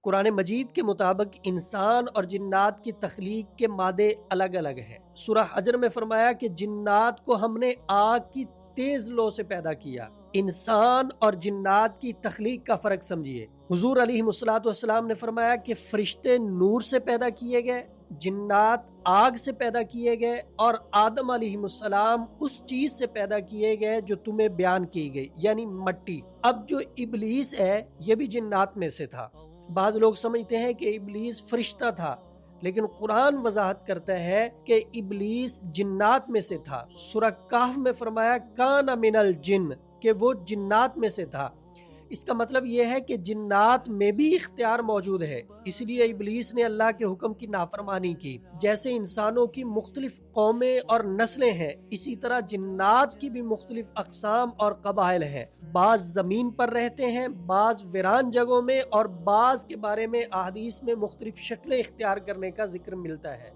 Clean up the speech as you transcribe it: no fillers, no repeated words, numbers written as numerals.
قرآن مجید کے مطابق انسان اور جنات کی تخلیق کے مادے الگ الگ ہیں۔ سورہ حجر میں فرمایا کہ جنات کو ہم نے آگ کی تیز لو سے پیدا کیا۔ انسان اور جنات کی تخلیق کا فرق سمجھیے۔ حضور علیہ الصلوۃ والسلام نے فرمایا کہ فرشتے نور سے پیدا کیے گئے، جنات آگ سے پیدا کیے گئے، اور آدم علیہ السلام اس چیز سے پیدا کیے گئے جو تمہیں بیان کی گئی، یعنی مٹی۔ اب جو ابلیس ہے یہ بھی جنات میں سے تھا۔ بعض لوگ سمجھتے ہیں کہ ابلیس فرشتہ تھا، لیکن قرآن وضاحت کرتا ہے کہ ابلیس جنات میں سے تھا۔ سورہ کہف میں فرمایا کان من الجن، کہ وہ جنات میں سے تھا۔ اس کا مطلب یہ ہے کہ جنات میں بھی اختیار موجود ہے، اس لیے ابلیس نے اللہ کے حکم کی نافرمانی کی۔ جیسے انسانوں کی مختلف قومیں اور نسلیں ہیں، اسی طرح جنات کی بھی مختلف اقسام اور قبائل ہیں۔ بعض زمین پر رہتے ہیں، بعض ویران جگہوں میں، اور بعض کے بارے میں احادیث میں مختلف شکلیں اختیار کرنے کا ذکر ملتا ہے۔